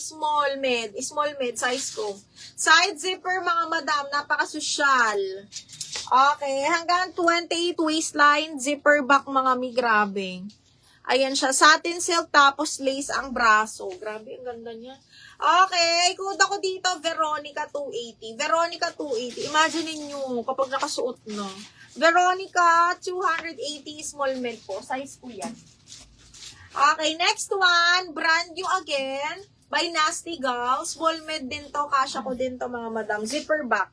small med, size ko. Side zipper, mga madam, napaka-sosyal. Okay, hanggang 28 waistline, zipper back, mga mi, grabe. Ayan siya, satin silk, tapos lace ang braso. Grabe, ang ganda niya. Okay, code ako dito, Veronica 280. Veronica 280, imagine niyo kapag nakasuot na. Veronica 280, small med po, size ko yan. Okay, next one, brand new again, by Nasty Gal. Small med din to, kasha ko din to, mga madam. Zipper back.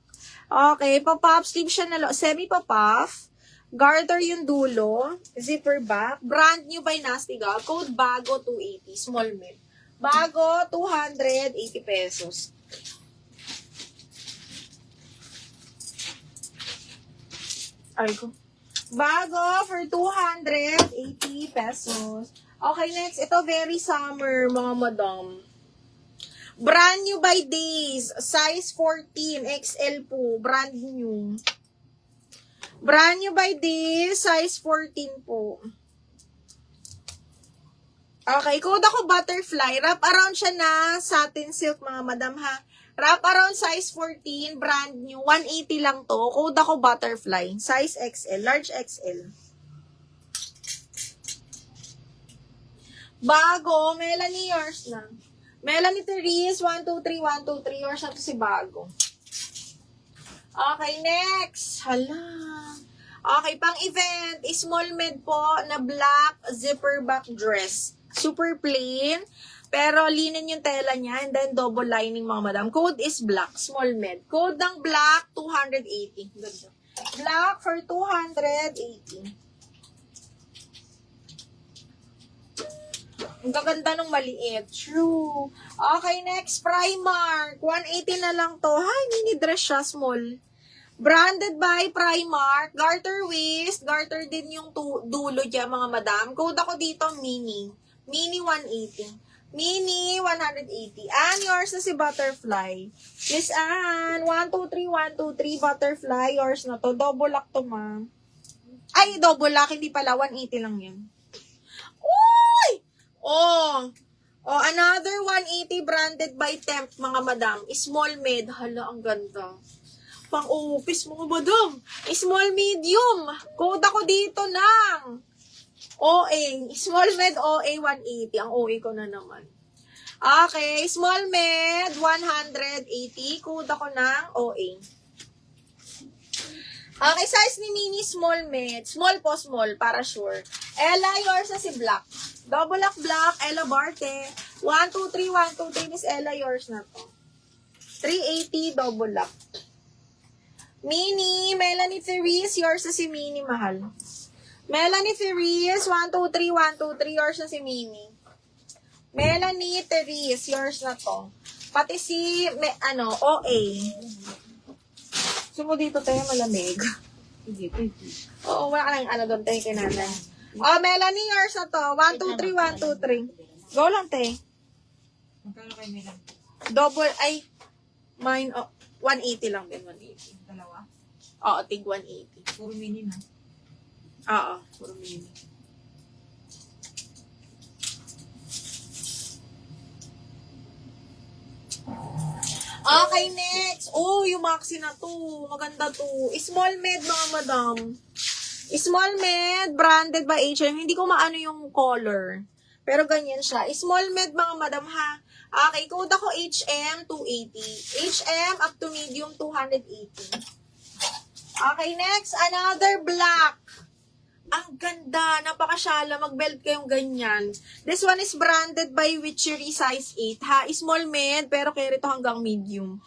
Okay, pa-puff sleeve siya na, semi-pa-puff. Garter yung dulo. Zipper back. Brand new by Nasty Gal. Code bago 280, small med. Bago, 280 pesos. Ay ko. Bago for 280 pesos. Okay, next. Ito, very summer, mga madam. Brand new by Days. Size 14. XL po. Brand new. Brand new by Days. Size 14 po. Okay, code ako butterfly. Wrap around siya na satin silk, mga madam, ha. Wrap around size 14. Brand new. 180 lang to. Code ako butterfly. Size XL. Large XL. Bago, Melanie, yours na. Melanie Therese, 123, 123, yours na to si Bago. Okay, next. Hala. Okay, pang event, small med po na black zipper back dress. Super plain, pero linen yung tela niya, and then double lining, mga madam. Code is black, small med. Code ng black, 280. Ganda. Black for 280. Ang gaganda ng maliit. True. Okay, next, Primark. 180 na lang to. Hay, mini dress siya, small. Branded by Primark. Garter waist. Garter din yung dulo dyan, mga madam. Code ako dito, mini. Mini 180. Mini 180. And yours na si Butterfly. Miss Anne, 123, 123, Butterfly. Yours na to. Double lock to, ma. Ay, double lock. Hindi pala. 180 lang yun. Uy! Oh, another 180 branded by Temp, mga madam. Small med. Hala, ang ganda. Pang-office, mga madam. Small medium. Code ako dito ng OA. Small med OA 180. Ang OA ko na naman. Okay, small med 180. Code ako ng OA. Okay, size ni Mini, small med. Small po, small, para sure. Ella, yours na si Black. Double lock black, Ella Barte. 123, 123, Miss Ella, yours na to. 380, double lock. Mini, Melanie Therese, yours na si Mini, mahal. Melanie Therese, 123, 123, yours na si Mini. Melanie Therese, yours na to. Pati si, OA. Sumo dito tayo, malamig. Oo, wala ka lang doon tayo kay nanay. Oh, Melanie, yours na to. 123, 123. Go lang, te. Magkano kayo Melanie? Double, ay, mine, 180 lang din, 180. Dalawa? Oo, tig 180. Puro mini na. Oo, puro mini. Okay, next. Oh, yung maxi na to. Maganda to. Small med, mga madam. Small med, branded by H&M. Hindi ko maano yung color. Pero ganyan siya. Small med, mga madam, ha. Okay, code ako HM 280. HM up to medium 280. Okay, next. Another black. Ang ganda. Napakasyala. Mag-belt kayong ganyan. This one is branded by Witchery size 8, ha. Small med, pero carry to hanggang medium.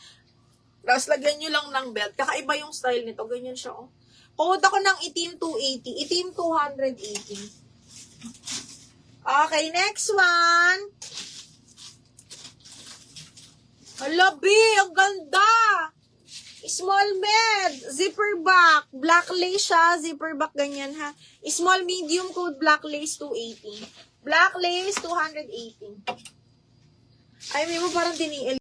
Tapos lagyan nyo lang ng belt. Kakaiba yung style nito. Ganyan siya, oh. Code ako ng itim 280. Itim 280. Okay, next one. Hala, B, ang ganda. Small med, zipper back. Black lace siya, zipper back, ganyan, ha. Small medium, code black lace 280. Black lace 280. Ay, may mo parang diniil.